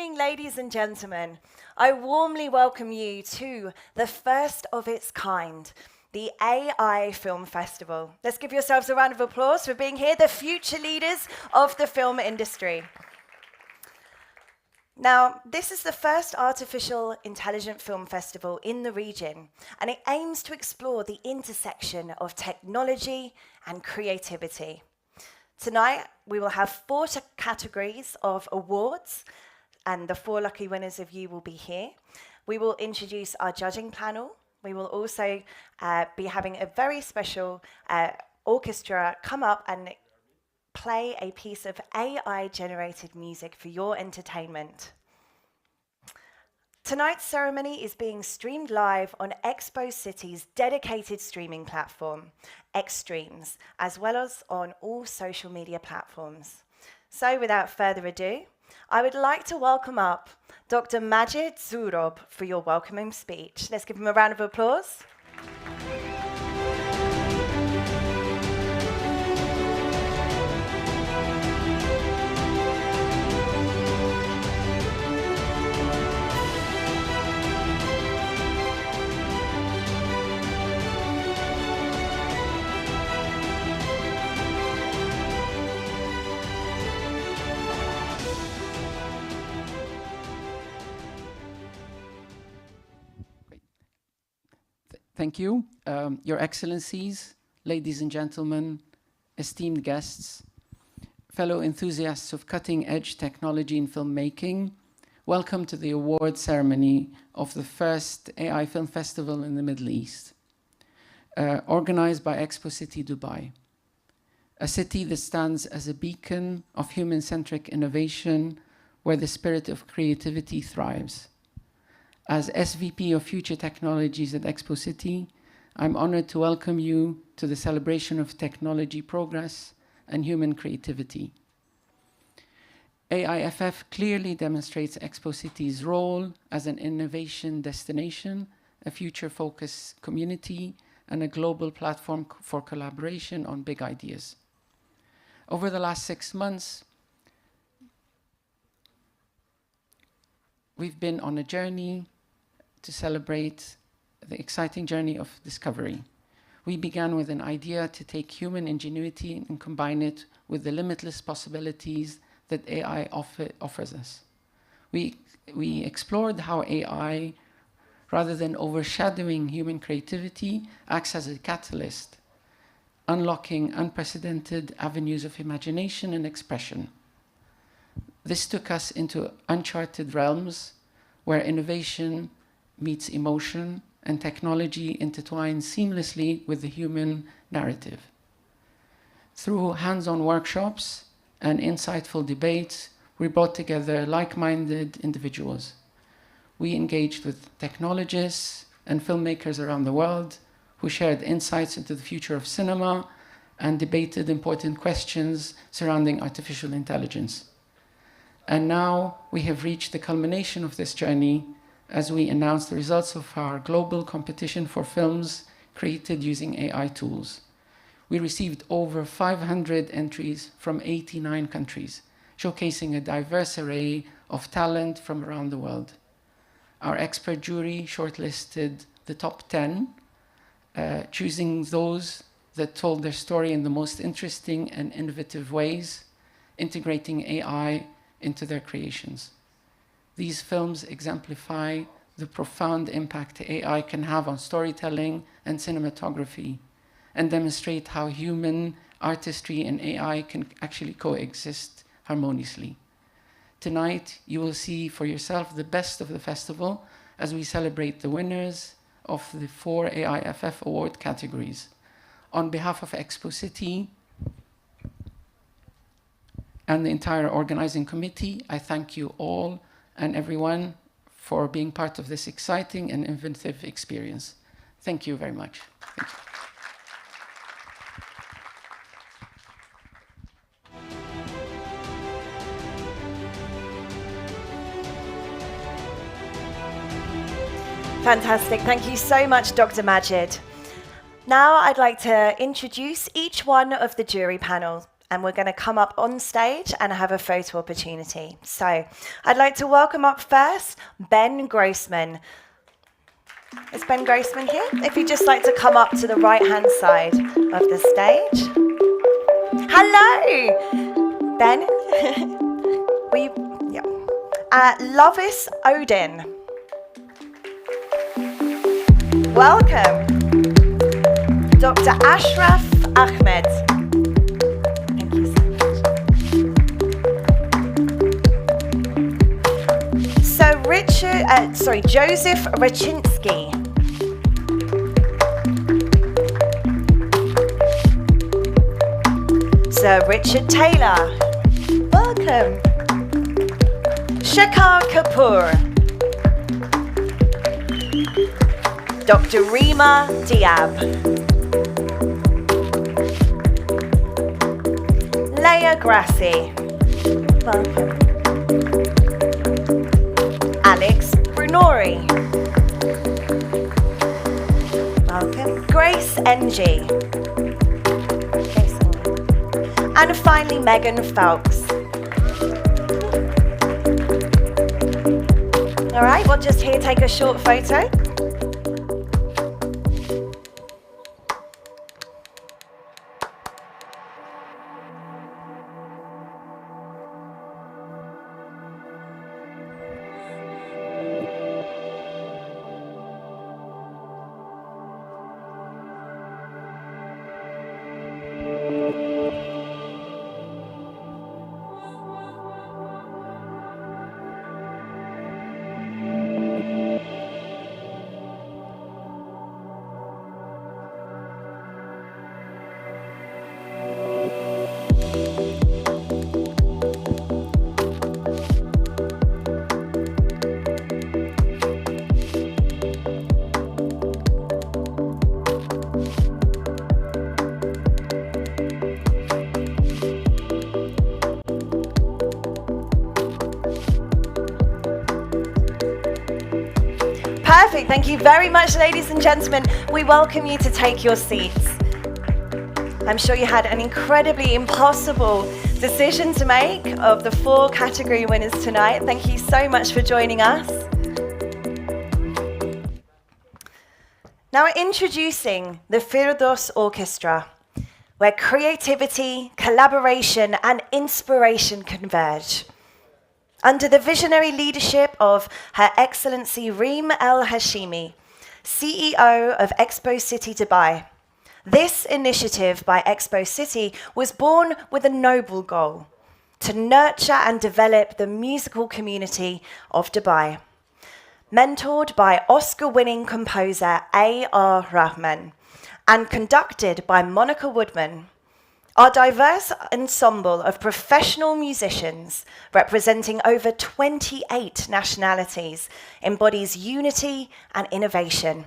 evening, ladies and gentlemen. I warmly welcome you to the first of its kind, the AI Film Festival. Let's give yourselves a round of applause for being here, the future leaders of the film industry. Now, this is the first artificial intelligent film festival in the region, and it aims to explore the intersection of technology and creativity. Tonight, we will have 4 categories of awards, and the 4 lucky winners of you will be here. We will introduce our judging panel. We will also be having a very special orchestra come up and play a piece of AI-generated music for your entertainment. Tonight's ceremony is being streamed live on Expo City's dedicated streaming platform, Xstreams, as well as on all social media platforms. So without further ado, I would like to welcome up Dr. Majid Zurob for your welcoming speech. Let's give him a round of applause. Thank you, Your Excellencies, ladies and gentlemen, esteemed guests, fellow enthusiasts of cutting-edge technology in filmmaking. Welcome to the award ceremony of the first AI Film Festival in the Middle East, organized by Expo City, Dubai, a city that stands as a beacon of human-centric innovation where the spirit of creativity thrives. As SVP of Future Technologies at Expo City, I'm honored to welcome you to the celebration of technology progress and human creativity. AIFF clearly demonstrates Expo City's role as an innovation destination, a future-focused community, and a global platform for collaboration on big ideas. Over the last 6 months, we've been on a journey to celebrate the exciting journey of discovery. We began with an idea to take human ingenuity and combine it with the limitless possibilities that AI offers us. We explored how AI, rather than overshadowing human creativity, acts as a catalyst, unlocking unprecedented avenues of imagination and expression. This took us into uncharted realms where innovation meets emotion and technology intertwines seamlessly with the human narrative. Through hands-on workshops and insightful debates, we brought together like-minded individuals. We engaged with technologists and filmmakers around the world who shared insights into the future of cinema and debated important questions surrounding artificial intelligence. And now we have reached the culmination of this journey as we announced the results of our global competition for films created using AI tools. We received over 500 entries from 89 countries, showcasing a diverse array of talent from around the world. Our expert jury shortlisted the top 10, choosing those that told their story in the most interesting and innovative ways, integrating AI into their creations. These films exemplify the profound impact AI can have on storytelling and cinematography, and demonstrate how human artistry and AI can actually coexist harmoniously. Tonight, you will see for yourself the best of the festival as we celebrate the winners of the 4 AIFF award categories. On behalf of Expo City and the entire organizing committee, I thank you all and everyone for being part of this exciting and inventive experience. Thank you very much. Thank you. Fantastic. Thank you so much, Dr. Majid. Now I'd like to introduce each one of the jury panel and we're going to come up on stage and have a photo opportunity. So I'd like to welcome up first Ben Grossman. Is Ben Grossman here? If you'd just like to come up to the right-hand side of the stage. Hello, Ben. Lovis Odin. Welcome. Dr. Ashraf Ahmed. Thank you so much. So Joseph Rachinsky. Sir Richard Taylor. Welcome. Shekhar Kapoor. Dr. Rima Diab. Leia Grassi. Welcome. Alex Brunori. Welcome. Grace NG. And finally, Megan Phelps. All right, we'll just here take a short photo. Perfect. Thank you very much, ladies and gentlemen. We welcome you to take your seats. I'm sure you had an incredibly impossible decision to make of the 4 category winners tonight. Thank you so much for joining us. Now introducing the Firdos Orchestra, where creativity, collaboration and inspiration converge. Under the visionary leadership of Her Excellency Reem El Hashimi, CEO of Expo City Dubai, this initiative by Expo City was born with a noble goal: to nurture and develop the musical community of Dubai. Mentored by Oscar-winning composer A.R. Rahman and conducted by Monica Woodman, our diverse ensemble of professional musicians representing over 28 nationalities embodies unity and innovation.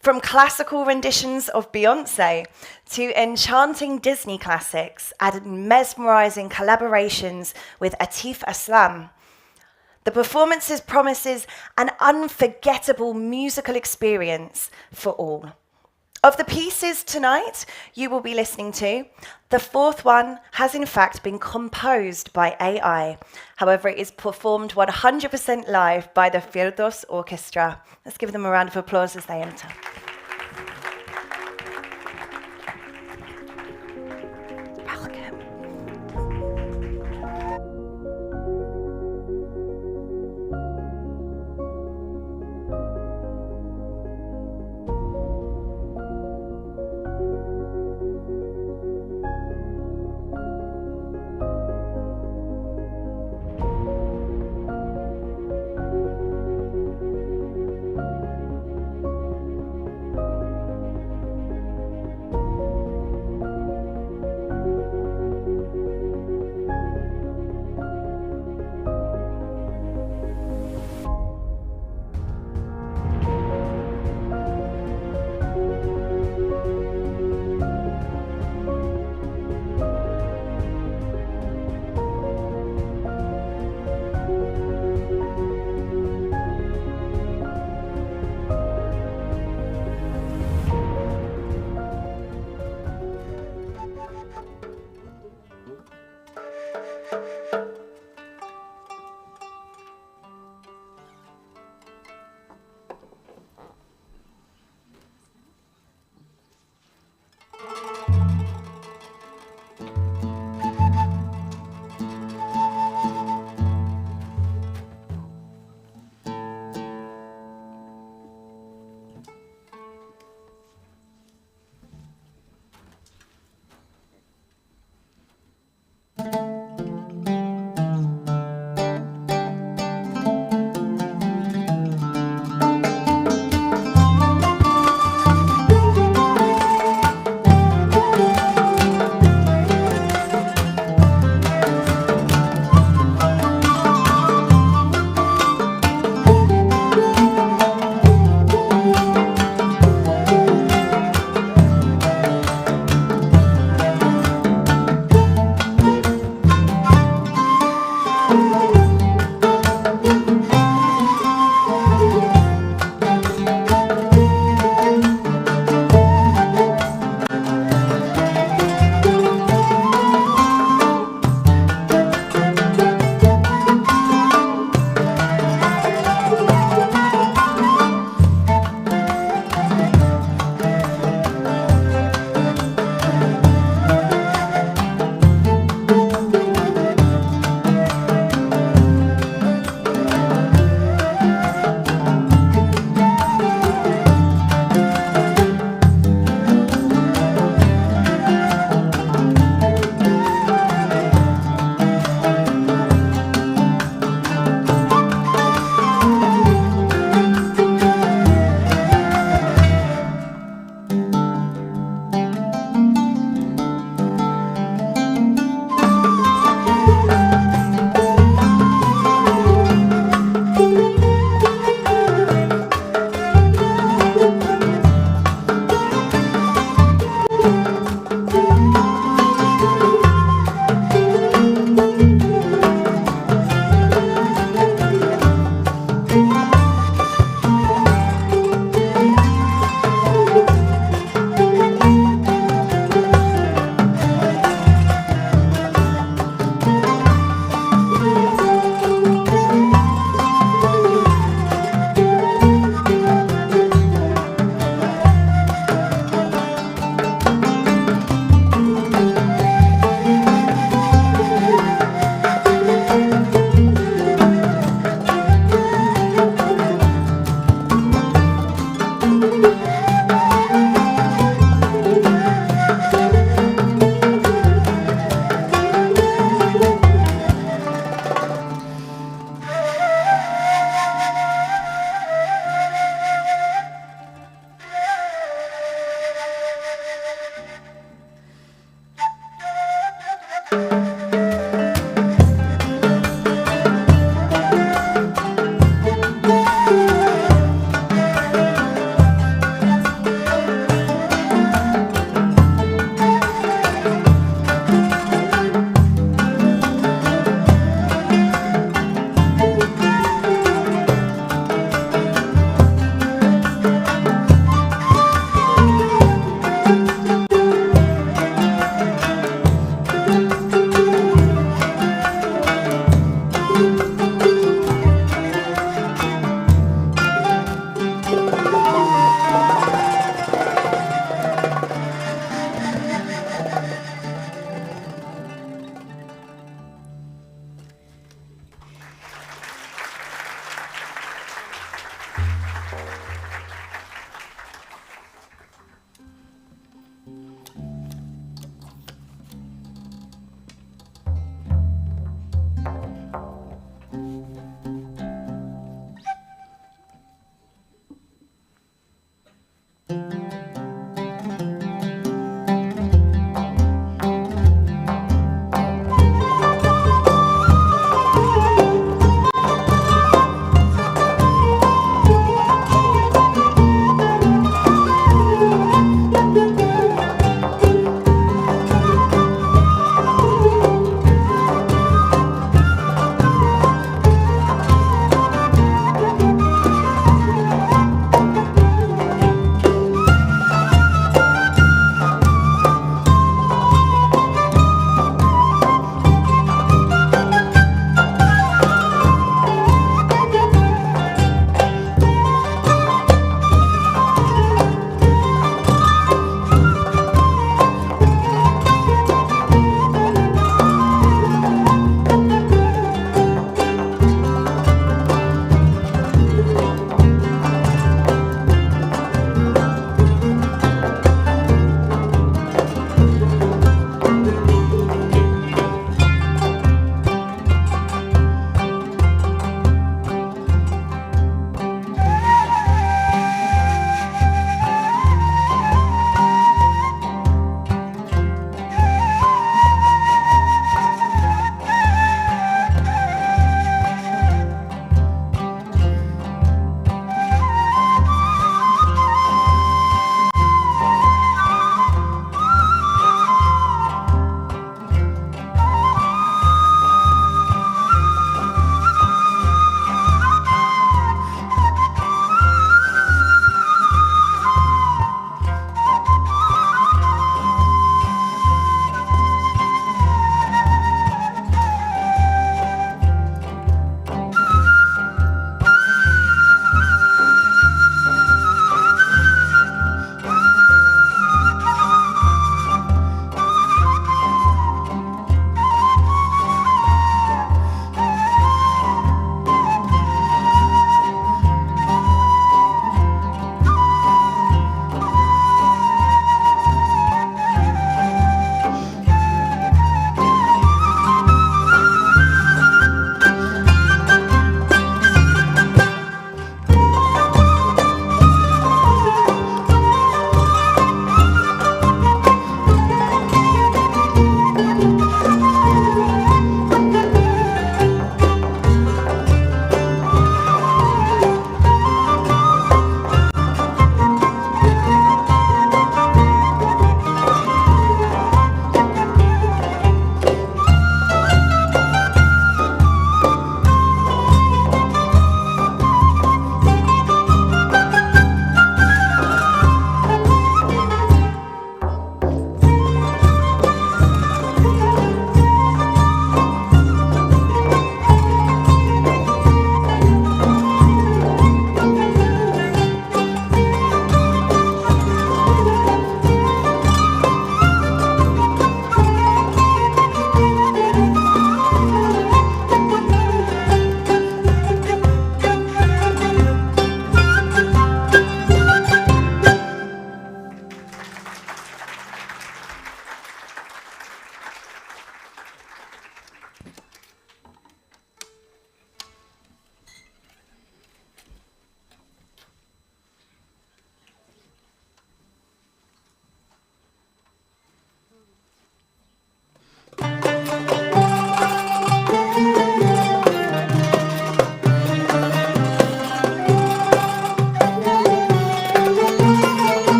From classical renditions of Beyoncé to enchanting Disney classics and mesmerizing collaborations with Atif Aslam, the performances promises an unforgettable musical experience for all. Of the pieces tonight you will be listening to, the 4th one has in fact been composed by AI. However, it is performed 100% live by the Firdos Orchestra. Let's give them a round of applause as they enter. Welcome.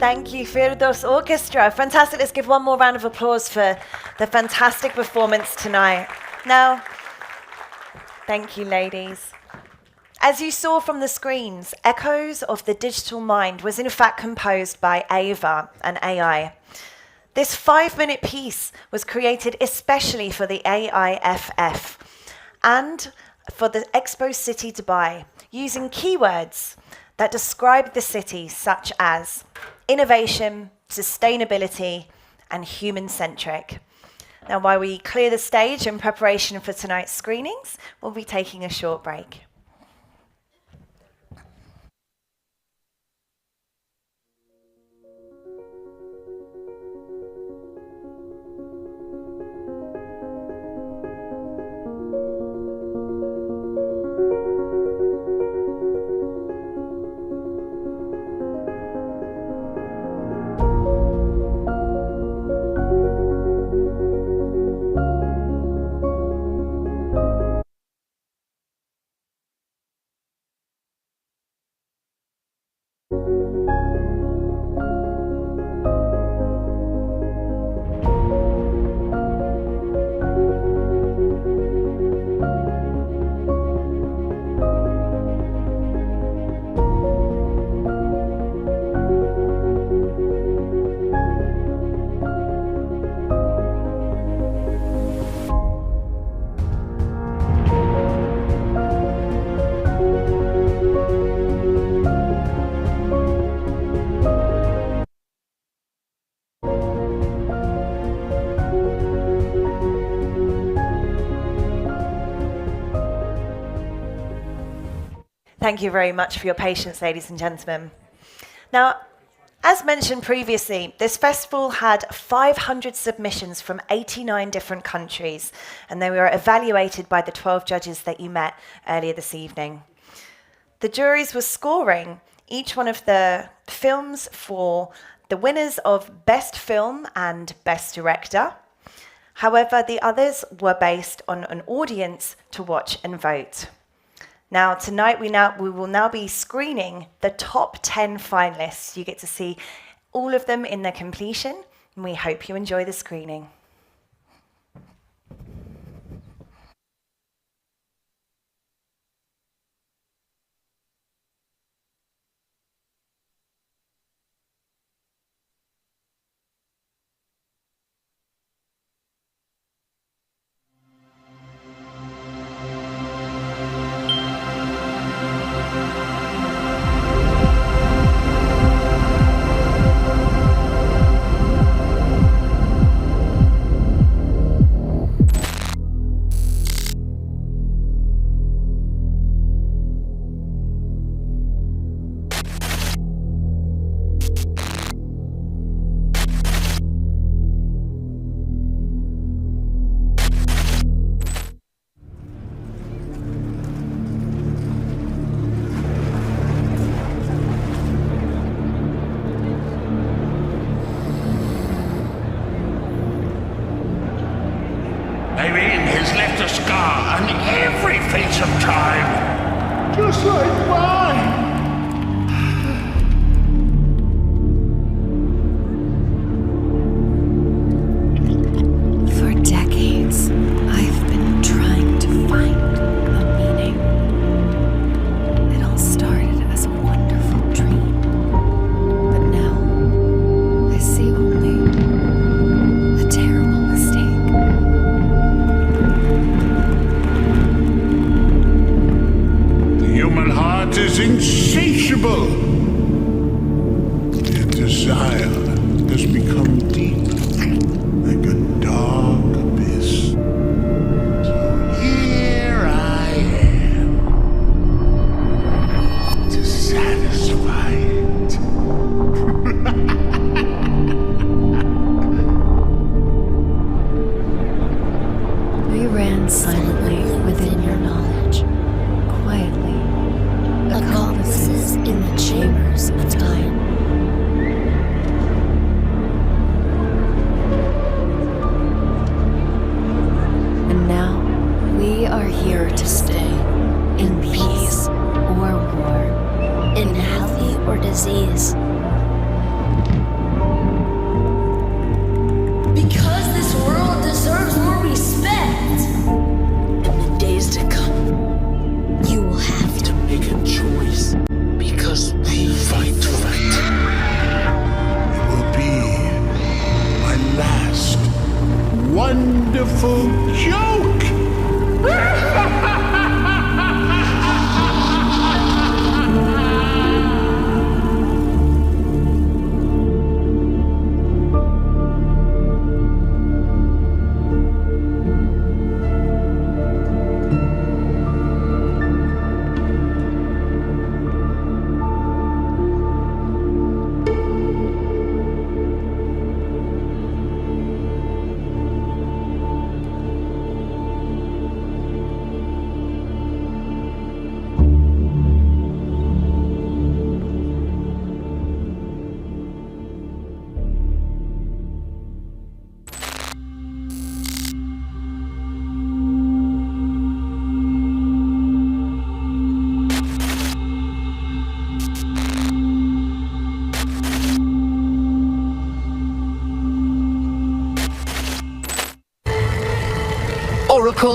Thank you, Firdos Orchestra. Fantastic. Let's give one more round of applause for the fantastic performance tonight. Now, thank you, ladies. As you saw from the screens, Echoes of the Digital Mind was in fact composed by Ava, an AI. This 5-minute piece was created especially for the AIFF and for the Expo City Dubai, using keywords that describe the city such as innovation, sustainability, and human-centric. Now, while we clear the stage in preparation for tonight's screenings, we'll be taking a short break. Thank you very much for your patience, ladies and gentlemen. Now, as mentioned previously, this festival had 500 submissions from 89 different countries, and they were evaluated by the 12 judges that you met earlier this evening. The juries were scoring each one of the films for the winners of Best Film and Best Director. However, the others were based on an audience to watch and vote. Now, tonight we will now be screening the top 10 finalists. You get to see all of them in their completion, and we hope you enjoy the screening. Irene has left a scar on every face of time, just like mine. For decades, I've been trying to find a meaning. It all started as a wonderful dream, but now I see only a terrible mistake. The human heart is insatiable. Its desire has become deep, like a dark abyss. So here I am, to satisfy it. We ran silently within your knowledge, quietly, accomplices in the chambers of time. And now we are here to stay, in peace or war, in health or disease. Because this world deserves more respect. In the days to come, you will have to make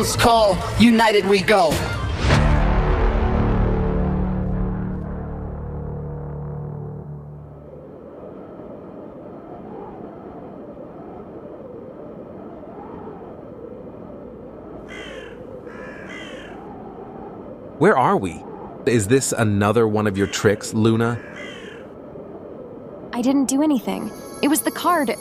host call, united we go. Where are we? Is this another one of your tricks, Luna? I didn't do anything. It was the card.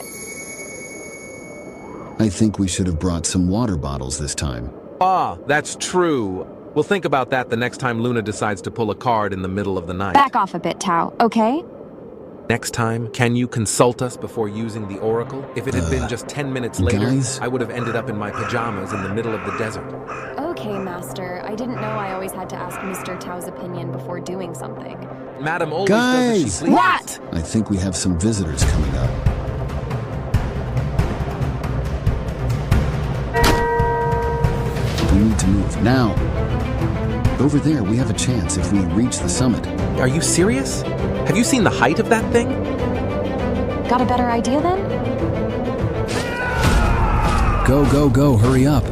I think we should have brought some water bottles this time. Ah, that's true. We'll think about that the next time Luna decides to pull a card in the middle of the night. Back off a bit, Tao, okay? Next time, can you consult us before using the oracle? If it had been just 10 minutes later, guys? I would have ended up in my pajamas in the middle of the desert. Okay, Master. I didn't know I always had to ask Mr. Tao's opinion before doing something. Madam always does as she Guys! pleases. What? I think we have some visitors coming up. We need to move now. Over there, we have a chance if we reach the summit. Are you serious? Have you seen the height of that thing? Got a better idea then? Go, go, go, hurry up.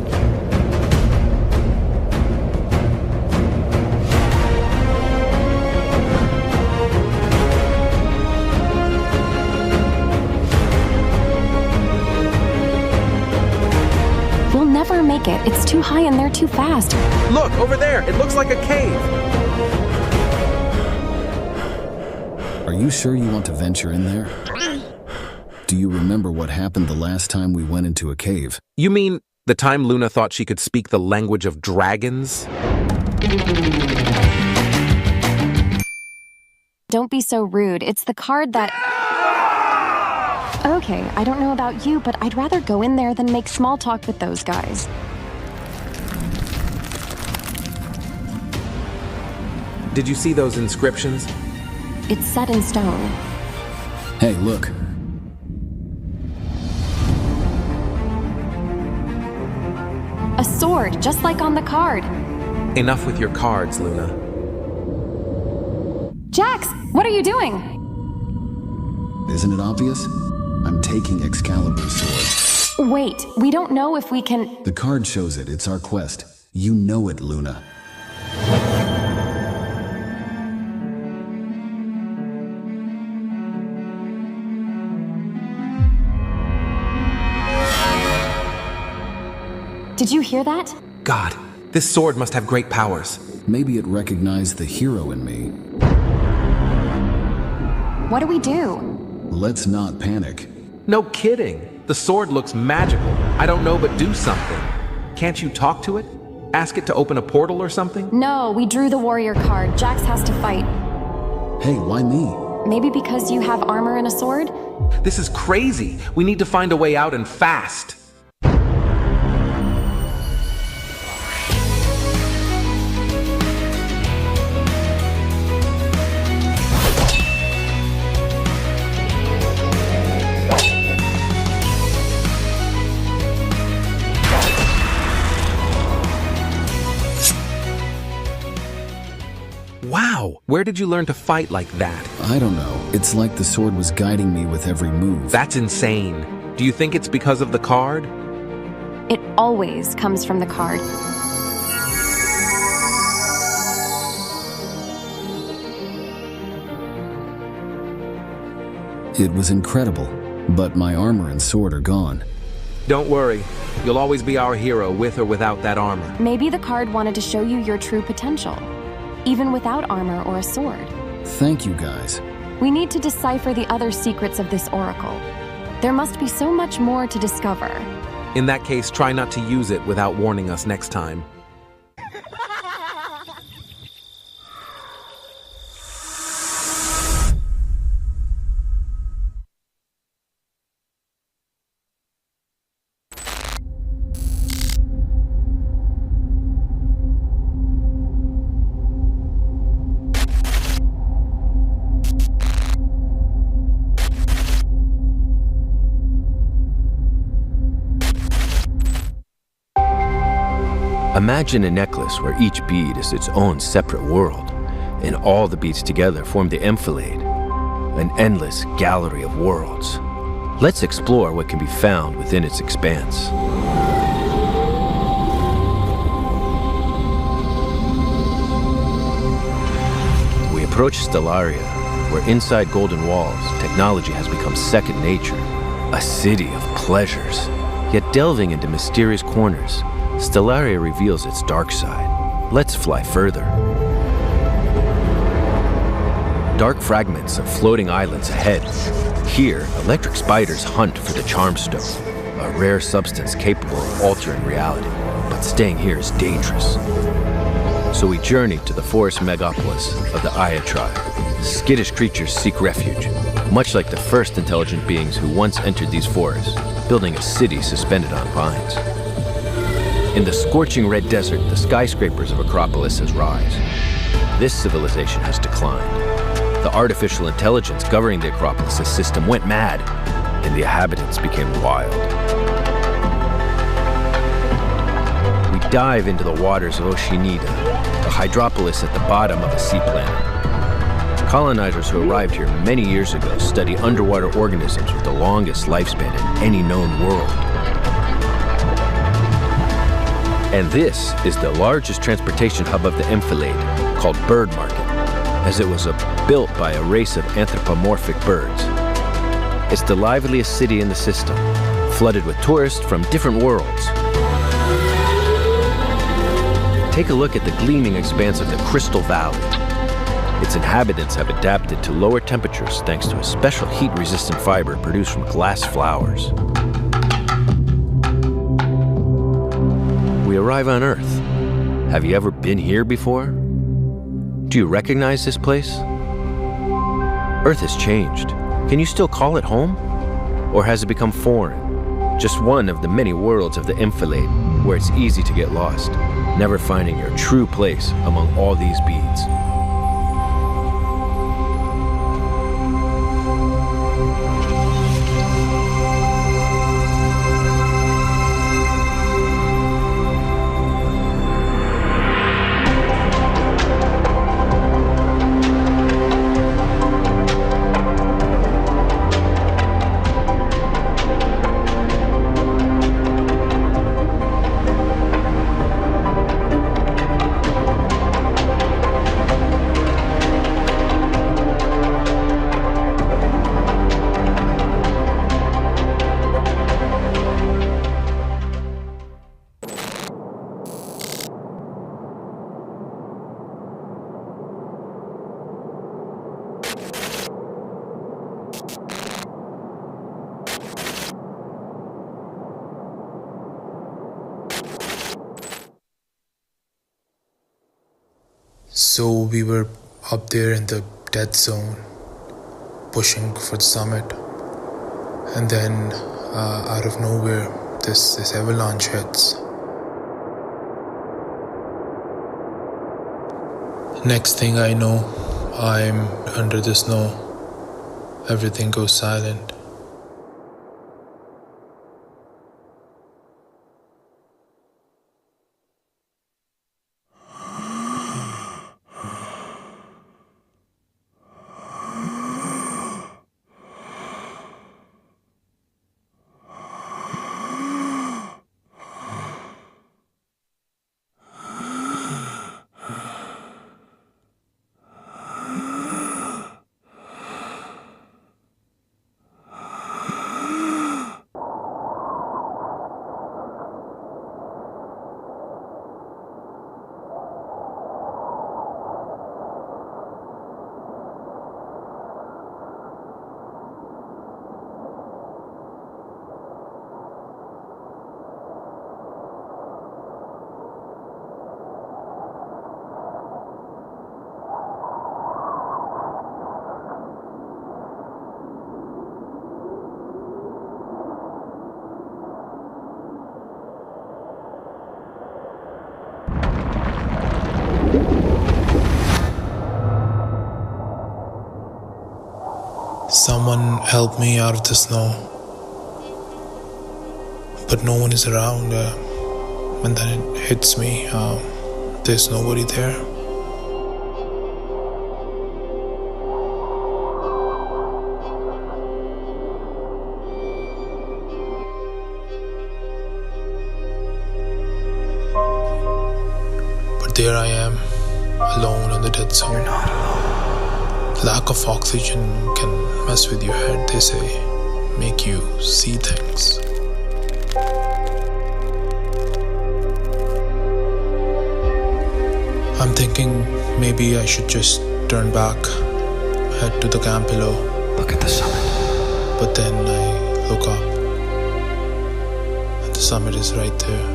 We'll never make it. It's too high and they're too fast. Look, over there. It looks like a cave. Are you sure you want to venture in there? Do you remember what happened the last time we went into a cave? You mean the time Luna thought she could speak the language of dragons? Don't be so rude. It's the card that... Okay, I don't know about you, but I'd rather go in there than make small talk with those guys. Did you see those inscriptions? It's set in stone. Hey, look. A sword, just like on the card. Enough with your cards, Luna. Jax, what are you doing? Isn't it obvious? I'm taking Excalibur's sword. Wait, we don't know if we can... The card shows it. It's our quest. You know it, Luna. Did you hear that? God, this sword must have great powers. Maybe it recognized the hero in me. What do we do? Let's not panic. No kidding. The sword looks magical. I don't know, but do something. Can't you talk to it? Ask it to open a portal or something? No, we drew the warrior card. Jax has to fight. Hey, why me? Maybe because you have armor and a sword? This is crazy. We need to find a way out and fast. Wow, where did you learn to fight like that? I don't know. It's like the sword was guiding me with every move. That's insane. Do you think it's because of the card? It always comes from the card. It was incredible, but my armor and sword are gone. Don't worry. You'll always be our hero with or without that armor. Maybe the card wanted to show you your true potential, even without armor or a sword. Thank you, guys. We need to decipher the other secrets of this oracle. There must be so much more to discover. In that case, try not to use it without warning us next time. Imagine a necklace where each bead is its own separate world, and all the beads together form the enfilade, an endless gallery of worlds. Let's explore what can be found within its expanse. approach Stellaria, where inside golden walls, technology has become second nature, a city of pleasures. Yet delving into mysterious corners, Stellaria reveals its dark side. Let's fly further. Dark fragments of floating islands ahead. Here, electric spiders hunt for the charm stone, a rare substance capable of altering reality. But staying here is dangerous. So we journey to the forest megapolis of the Aya tribe. Skittish creatures seek refuge, much like the first intelligent beings who once entered these forests, building a city suspended on vines. In the scorching red desert, the skyscrapers of Acropolis rise. This civilization has declined. The artificial intelligence governing the Acropolis' system went mad, and the inhabitants became wild. We dive into the waters of Oceanida, a hydropolis at the bottom of a sea planet. Colonizers who arrived here many years ago study underwater organisms with the longest lifespan in any known world. And this is the largest transportation hub of the Enfilade, called Bird Market, as it was built by a race of anthropomorphic birds. It's the liveliest city in the system, flooded with tourists from different worlds. Take a look at the gleaming expanse of the Crystal Valley. Its inhabitants have adapted to lower temperatures thanks to a special heat-resistant fiber produced from glass flowers. We arrive on Earth. Have you ever been here before? Do you recognize this place? Earth has changed. Can you still call it home? Or has it become foreign? Just one of the many worlds of the Enfilade, where it's easy to get lost, never finding your true place among all these beads. So we were up there in the death zone, pushing for the summit, and then out of nowhere, this avalanche hits. Next thing I know, I'm under the snow. Everything goes silent. Someone help me out of the snow. But no one is around. And then it hits me. There's nobody there. But there I am, alone in the dead zone. You're not alone. Lack of oxygen can mess with your head, they say, make you see things. I'm thinking maybe I should just turn back, head to the camp below. Look at the summit. But then I look up, and the summit is right there.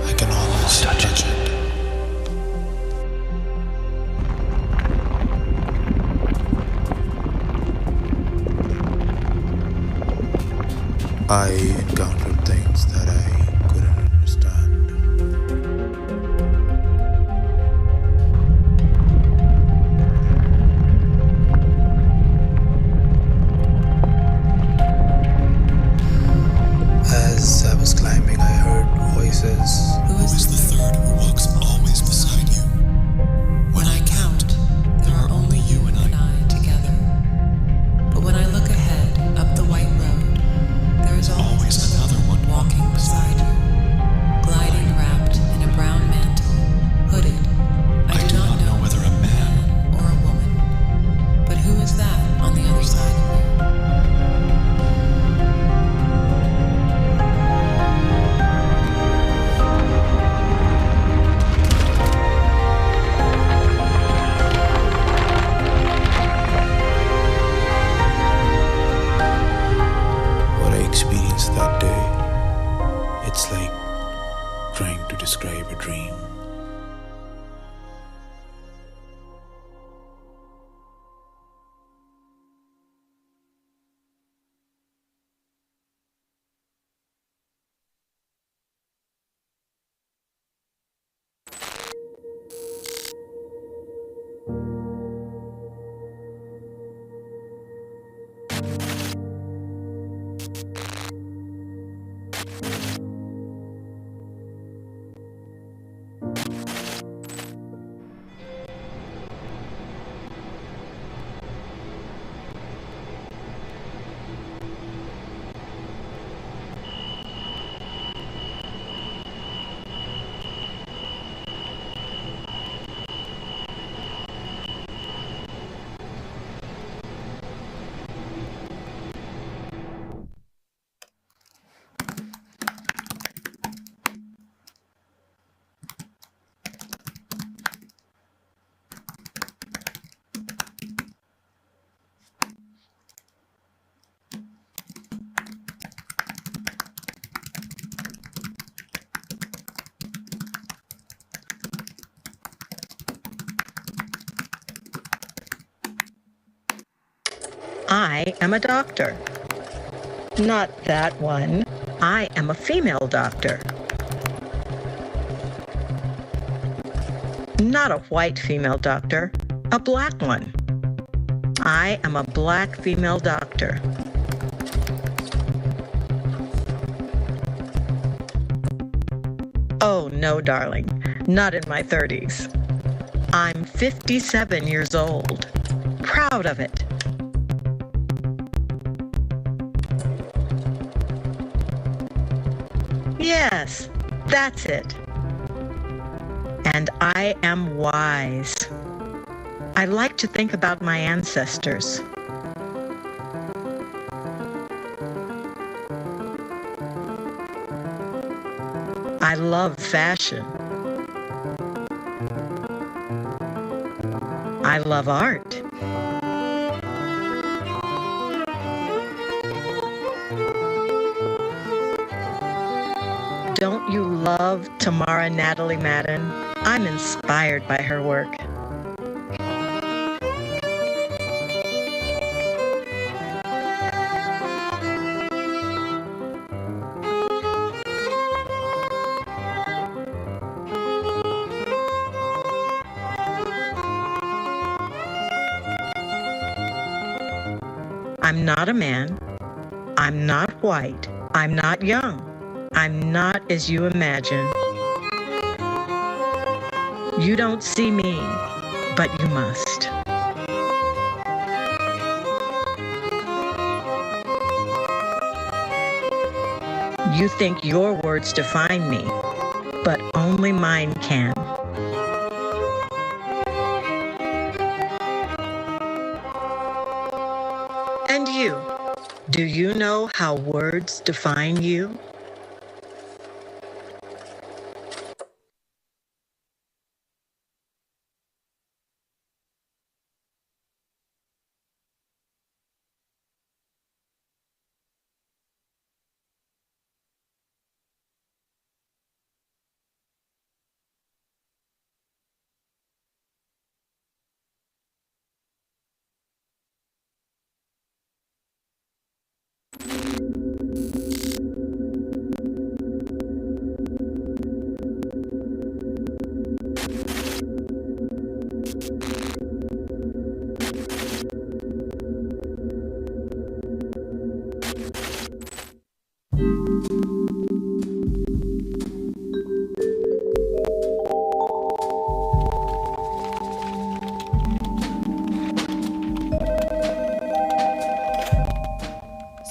I can almost touch it. I encountered things that I couldn't understand. As I was climbing, I heard voices. Who is the third who walks always beside you? When I count, there are only you and I together. But when I look ahead, up the white road, there is always another one walking beside you, gliding wrapped in a brown mantle, hooded. I do not know whether a man or a woman. But who is that on the other side of you? What I experienced that day, it's like trying to describe a dream. I am a doctor. Not that one. I am a female doctor. Not a white female doctor, a black one. I am a black female doctor. Oh, no, darling, not in my 30s. I'm 57 years old. Proud of it. Yes, that's it. And I am wise. I like to think about my ancestors. I love fashion. I love art. Don't you love Tamara Natalie Madden? I'm inspired by her work. I'm not a man. I'm not white. I'm not young. I'm not as you imagine. You don't see me, but you must. You think your words define me, but only mine can. Do you know how words define you?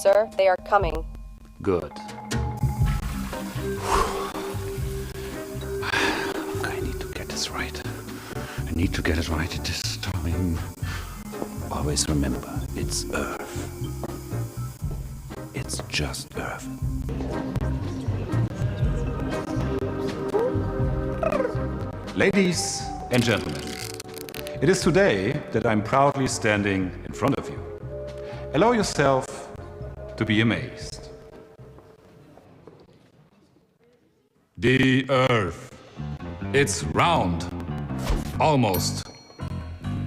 Sir, they are coming. Good. I need to get this right. I need to get it right this time. Always remember, it's Earth. It's just Earth. Ladies and gentlemen, it is today that I'm proudly standing in front of you. Allow yourself to be amazed. The Earth. It's round. Almost.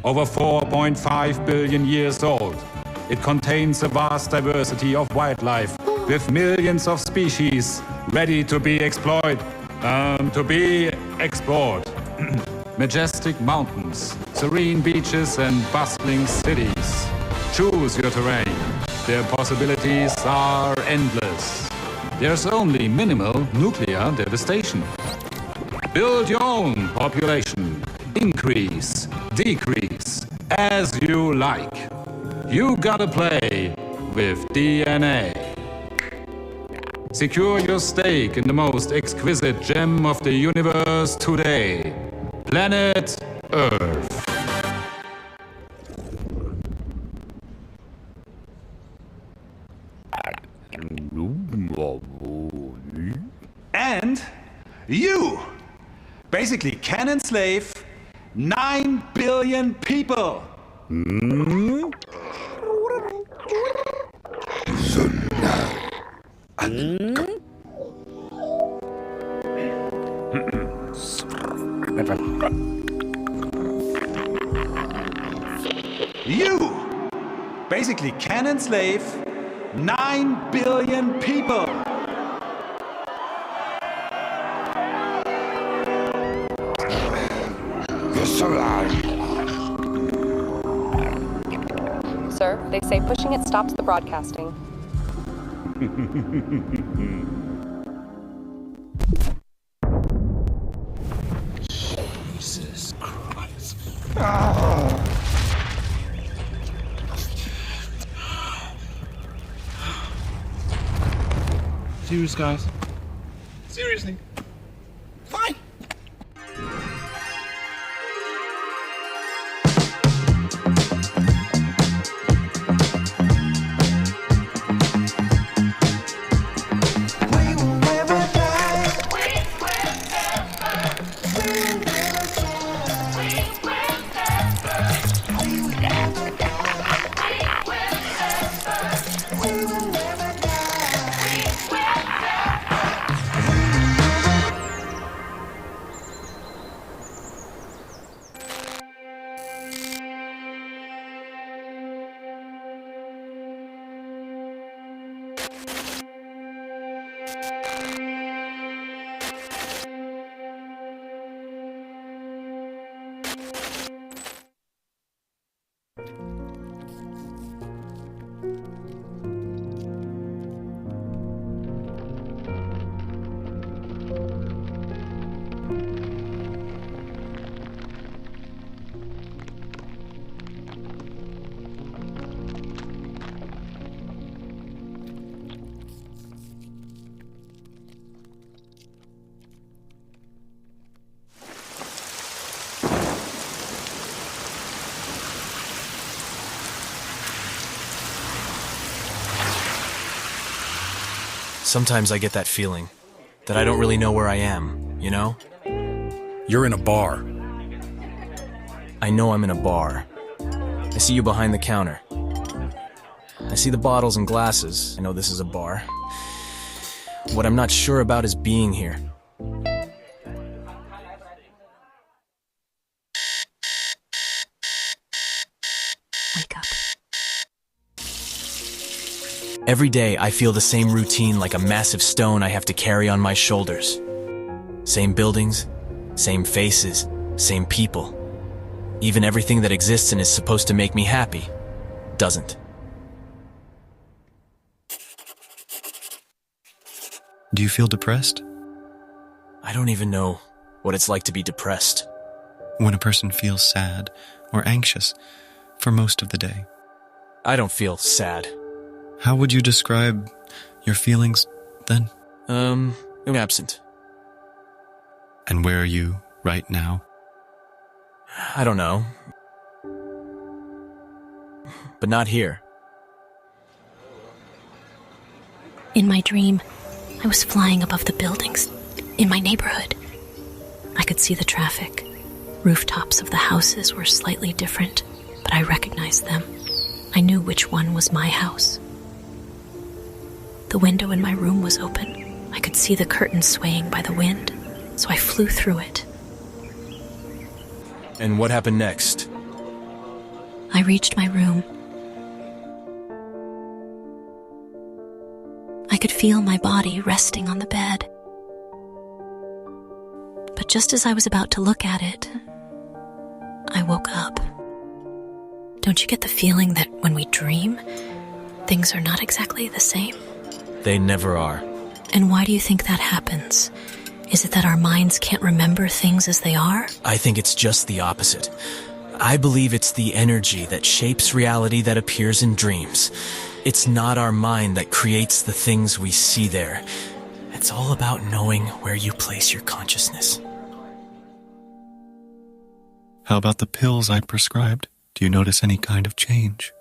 Over 4.5 billion years old. It contains a vast diversity of wildlife with millions of species ready to be explored. Majestic mountains, serene beaches and bustling cities. Choose your terrain. Their possibilities are endless. There's only minimal nuclear devastation. Build your own population. Increase, decrease, as you like. You gotta play with DNA. Secure your stake in the most exquisite gem of the universe today. Planet Earth. And you basically can enslave 9 billion people. You basically can enslave 9 billion people. Sir, they say pushing it stops the broadcasting. Jesus Christ. Serious, guys? Seriously? Fine. Sometimes I get that feeling that I don't really know where I am, you know? You're in a bar. I know I'm in a bar. I see you behind the counter. I see the bottles and glasses. I know this is a bar. What I'm not sure about is being here. Wake up. Every day, I feel the same routine like a massive stone I have to carry on my shoulders. Same buildings, same faces, same people. Even everything that exists and is supposed to make me happy doesn't. Do you feel depressed? I don't even know what it's like to be depressed. When a person feels sad or anxious for most of the day. I don't feel sad. How would you describe your feelings then? I'm absent. And where are you right now? I don't know. But not here. In my dream, I was flying above the buildings in my neighborhood. I could see the traffic. Rooftops of the houses were slightly different, but I recognized them. I knew which one was my house. The window in my room was open. I could see the curtains swaying by the wind, so I flew through it. And what happened next? I reached my room. I could feel my body resting on the bed. But just as I was about to look at it, I woke up. Don't you get the feeling that when we dream, things are not exactly the same? They never are. And why do you think that happens? Is it that our minds can't remember things as they are? I think it's just the opposite. I believe it's the energy that shapes reality that appears in dreams. It's not our mind that creates the things we see there. It's all about knowing where you place your consciousness. How about the pills I prescribed? Do you notice any kind of change?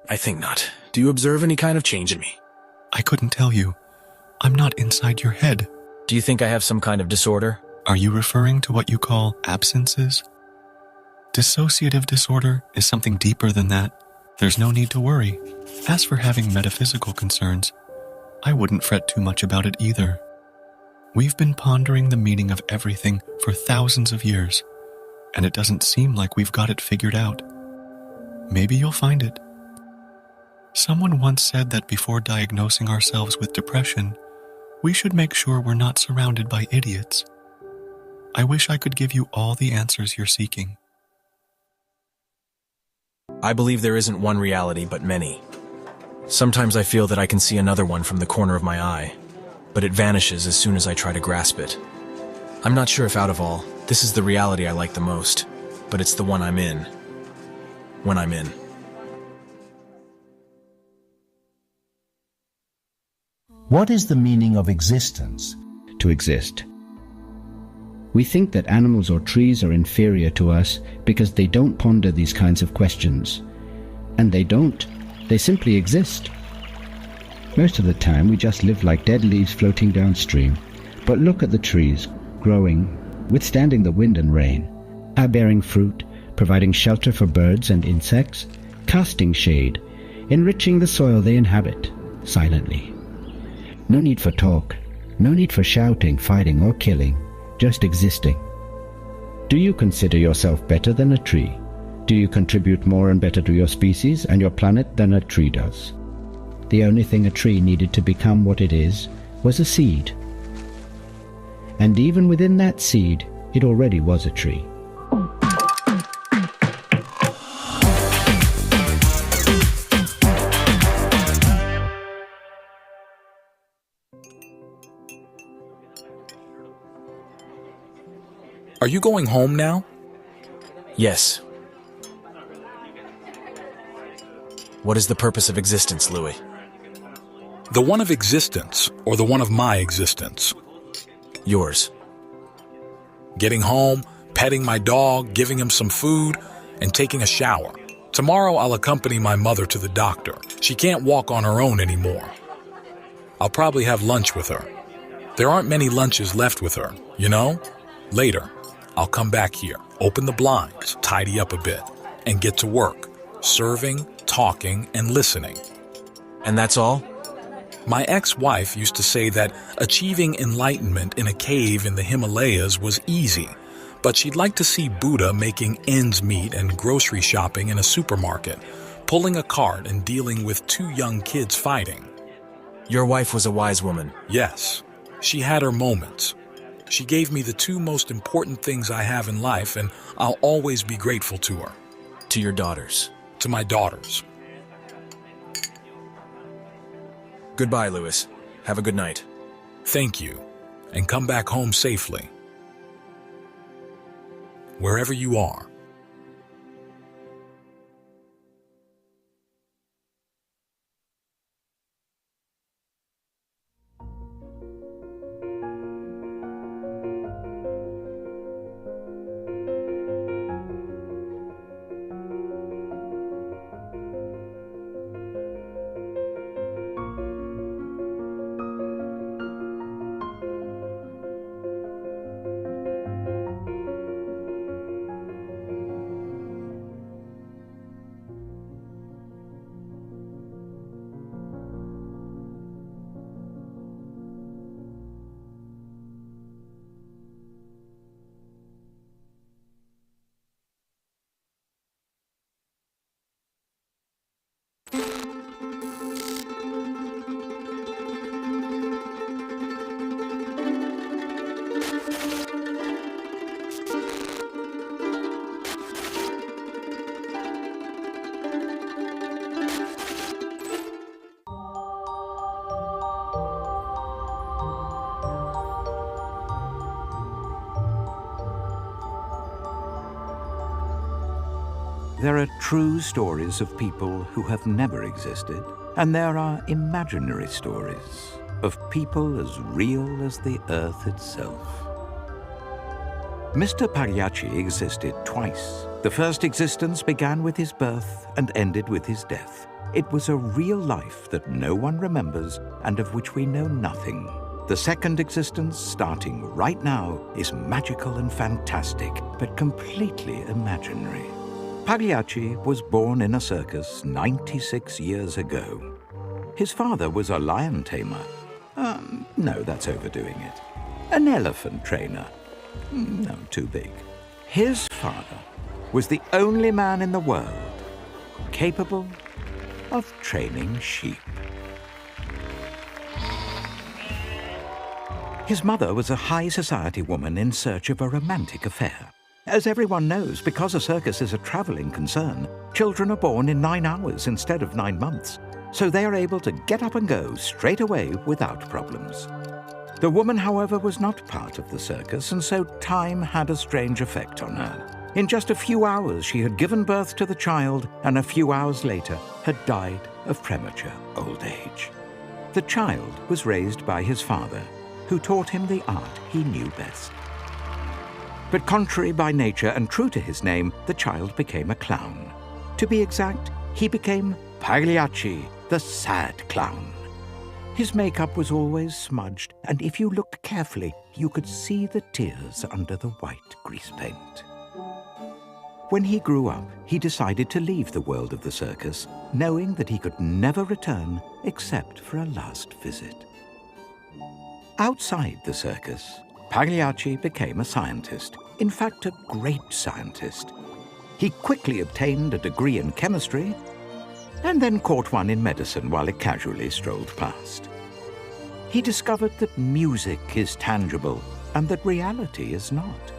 I think not. Do you observe any kind of change in me? I couldn't tell you. I'm not inside your head. Do you think I have some kind of disorder? Are you referring to what you call absences? Dissociative disorder is something deeper than that. There's no need to worry. As for having metaphysical concerns, I wouldn't fret too much about it either. We've been pondering the meaning of everything for thousands of years, and it doesn't seem like we've got it figured out. Maybe you'll find it. Someone once said that before diagnosing ourselves with depression, we should make sure we're not surrounded by idiots. I wish I could give you all the answers you're seeking. I believe there isn't one reality, but many. Sometimes I feel that I can see another one from the corner of my eye, but it vanishes as soon as I try to grasp it. I'm not sure if out of all, this is the reality I like the most, but it's the one I'm in. When I'm in. What is the meaning of existence? To exist. We think that animals or trees are inferior to us because they don't ponder these kinds of questions. And they don't. They simply exist. Most of the time we just live like dead leaves floating downstream. But look at the trees, growing, withstanding the wind and rain, are bearing fruit, providing shelter for birds and insects, casting shade, enriching the soil they inhabit, silently. No need for talk, no need for shouting, fighting or killing, just existing. Do you consider yourself better than a tree? Do you contribute more and better to your species and your planet than a tree does? The only thing a tree needed to become what it is was a seed. And even within that seed, it already was a tree. Are you going home now? Yes. What is the purpose of existence, Louis? The one of existence, or the one of my existence? Yours. Getting home, petting my dog, giving him some food, and taking a shower. Tomorrow I'll accompany my mother to the doctor. She can't walk on her own anymore. I'll probably have lunch with her. There aren't many lunches left with her, you know? Later, I'll come back here, open the blinds, tidy up a bit, and get to work, serving, talking, and listening. And that's all? My ex-wife used to say that achieving enlightenment in a cave in the Himalayas was easy, but she'd like to see Buddha making ends meet and grocery shopping in a supermarket, pulling a cart and dealing with 2 young kids fighting. Your wife was a wise woman. Yes, she had her moments. She gave me the 2 most important things I have in life, and I'll always be grateful to her. To your daughters. To my daughters. Goodbye, Louis. Have a good night. Thank you, and come back home safely. Wherever you are. There are true stories of people who have never existed, and there are imaginary stories of people as real as the Earth itself. Mr. Pagliacci existed twice. The first existence began with his birth and ended with his death. It was a real life that no one remembers and of which we know nothing. The second existence, starting right now, is magical and fantastic, but completely imaginary. Pagliacci was born in a circus 96 years ago. His father was a lion tamer. No, that's overdoing it. An elephant trainer. No, too big. His father was the only man in the world capable of training sheep. His mother was a high society woman in search of a romantic affair. As everyone knows, because a circus is a traveling concern, children are born in 9 hours instead of 9 months, so they are able to get up and go straight away without problems. The woman, however, was not part of the circus, and so time had a strange effect on her. In just a few hours, she had given birth to the child, and a few hours later had died of premature old age. The child was raised by his father, who taught him the art he knew best. But contrary by nature and true to his name, the child became a clown. To be exact, he became Pagliacci, the sad clown. His makeup was always smudged, and if you looked carefully, you could see the tears under the white grease paint. When he grew up, he decided to leave the world of the circus, knowing that he could never return except for a last visit. Outside the circus, Pagliacci became a scientist, in fact, a great scientist. He quickly obtained a degree in chemistry and then caught one in medicine while it casually strolled past. He discovered that music is tangible and that reality is not.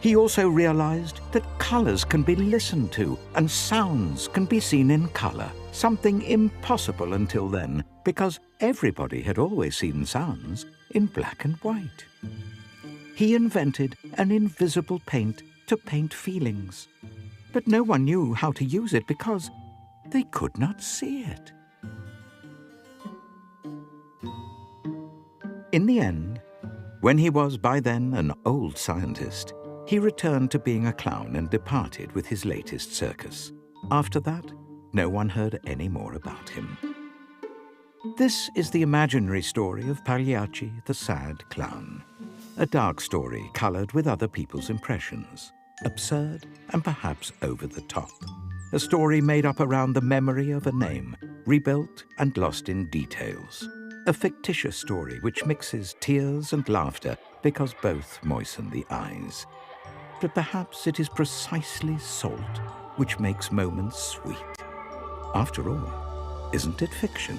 He also realized that colors can be listened to and sounds can be seen in color, something impossible until then, because everybody had always seen sounds in black and white. He invented an invisible paint to paint feelings, but no one knew how to use it because they could not see it. In the end, when he was by then an old scientist, he returned to being a clown and departed with his latest circus. After that, no one heard any more about him. This is the imaginary story of Pagliacci the Sad Clown. A dark story coloured with other people's impressions. Absurd and perhaps over the top. A story made up around the memory of a name, rebuilt and lost in details. A fictitious story which mixes tears and laughter because both moisten the eyes. But perhaps it is precisely salt which makes moments sweet. After all, isn't it fiction?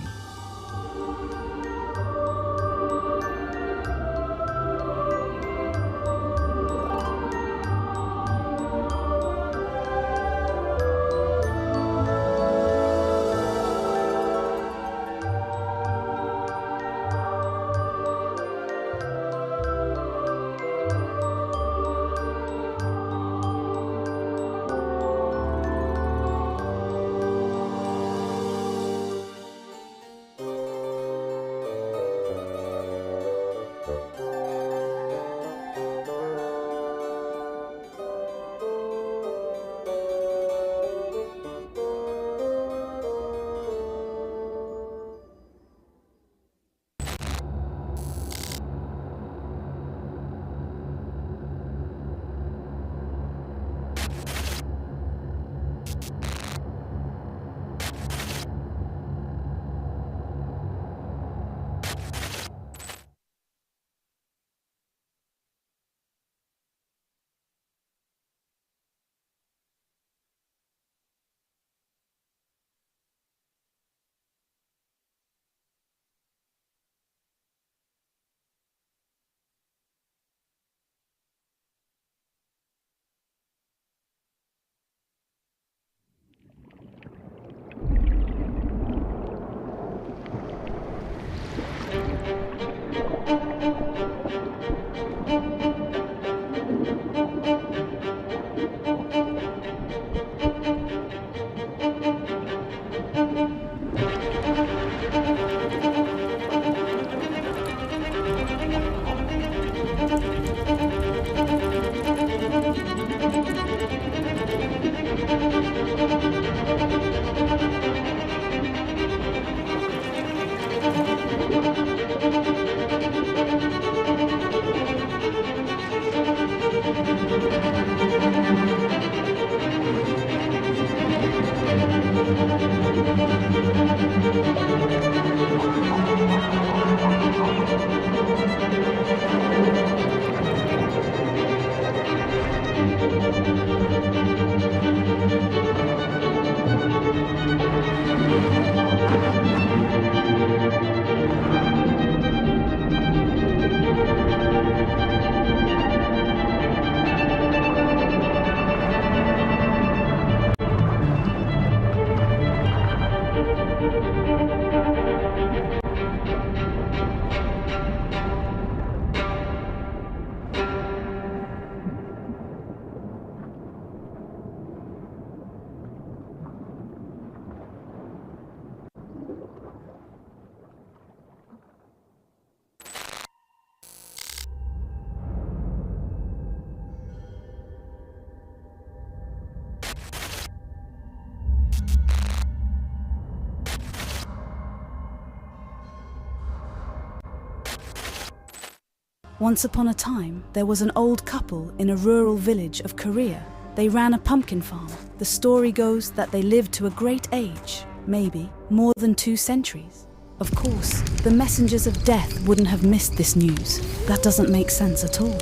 Once upon a time, there was an old couple in a rural village of Korea. They ran a pumpkin farm. The story goes that they lived to a great age, maybe more than 2 centuries. Of course, the messengers of death wouldn't have missed this news. That doesn't make sense at all.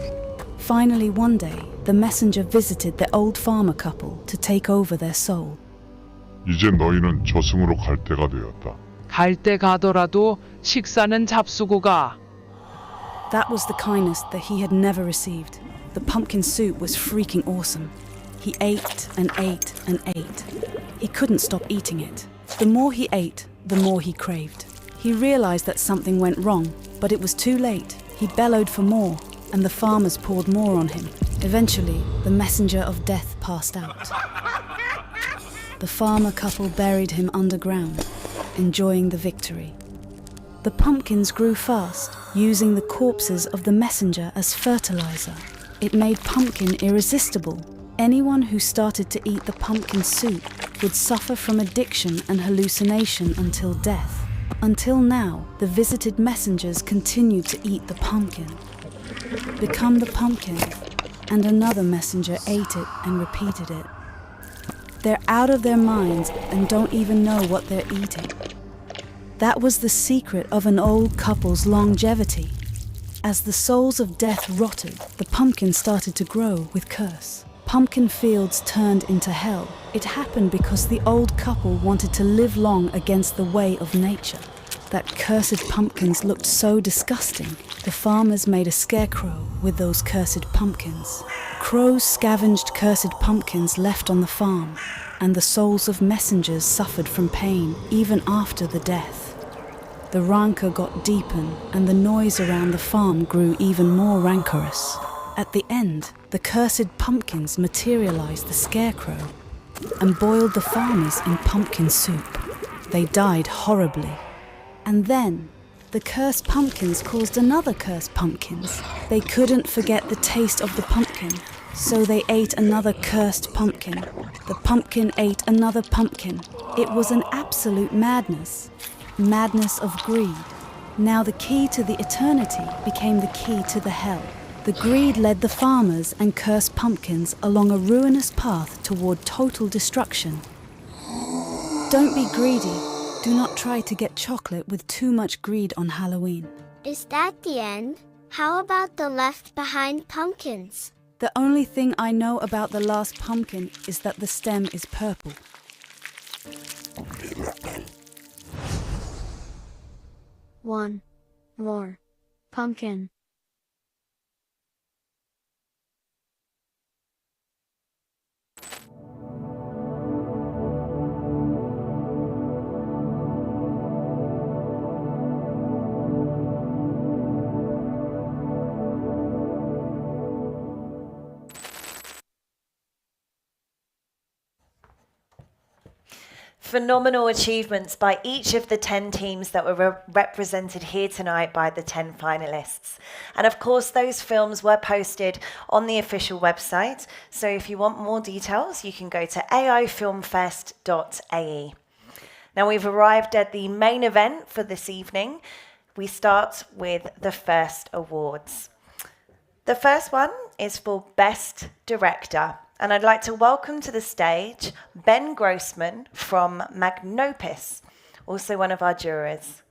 Finally, one day, the messenger visited the old farmer couple to take over their soul. 이제 너희는 저승으로 갈 때가 되었다. 갈 때 가더라도 식사는 잡수고 가. That was the kindness that he had never received. The pumpkin soup was freaking awesome. He ate and ate and ate. He couldn't stop eating it. The more he ate, the more he craved. He realized that something went wrong, but it was too late. He bellowed for more, and the farmers poured more on him. Eventually, the messenger of death passed out. The farmer couple buried him underground, enjoying the victory. The pumpkins grew fast, using the corpses of the messenger as fertilizer. It made pumpkin irresistible. Anyone who started to eat the pumpkin soup would suffer from addiction and hallucination until death. Until now, the visited messengers continued to eat the pumpkin, become the pumpkin, and another messenger ate it and repeated it. They're out of their minds and don't even know what they're eating. That was the secret of an old couple's longevity. As the souls of death rotted, the pumpkin started to grow with curse. Pumpkin fields turned into hell. It happened because the old couple wanted to live long against the way of nature. That cursed pumpkins looked so disgusting. The farmers made a scarecrow with those cursed pumpkins. Crows scavenged cursed pumpkins left on the farm, and the souls of messengers suffered from pain even after the death. The rancor got deeper, and the noise around the farm grew even more rancorous. At the end, the cursed pumpkins materialized the scarecrow and boiled the farmers in pumpkin soup. They died horribly. And then, the cursed pumpkins caused another cursed pumpkins. They couldn't forget the taste of the pumpkin, so they ate another cursed pumpkin. The pumpkin ate another pumpkin. It was an absolute madness. Madness of greed. Now the key to the eternity became the key to the hell. The greed led the farmers and cursed pumpkins along a ruinous path toward total destruction. Don't be greedy. Do not try to get chocolate with too much greed on Halloween. Is that the end? How about the left behind pumpkins? The only thing I know about the last pumpkin is that the stem is purple. One more pumpkin. Phenomenal achievements by each of the 10 teams that were represented here tonight by the 10 finalists. And of course, those films were posted on the official website. So if you want more details, you can go to aifilmfest.ae. Now we've arrived at the main event for this evening. We start with the first awards. The first one is for Best Director. And I'd like to welcome to the stage Ben Grossman from Magnopus, also one of our jurors.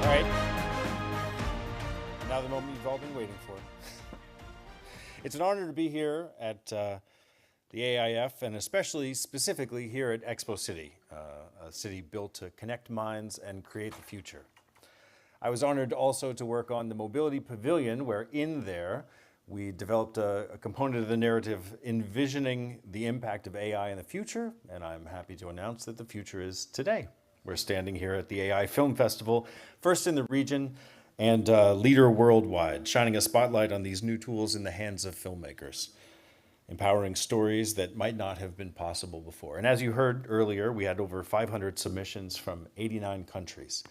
All right. Now the moment you've all been waiting for. It's an honor to be here at the AIFF, and especially specifically here at Expo City, a city built to connect minds and create the future. I was honored also to work on the Mobility Pavilion, where in there we developed a component of the narrative envisioning the impact of AI in the future, and I'm happy to announce that the future is today. We're standing here at the AI Film Festival, first in the region and leader worldwide, shining a spotlight on these new tools in the hands of filmmakers, empowering stories that might not have been possible before. And as you heard earlier, we had over 500 submissions from 89 countries.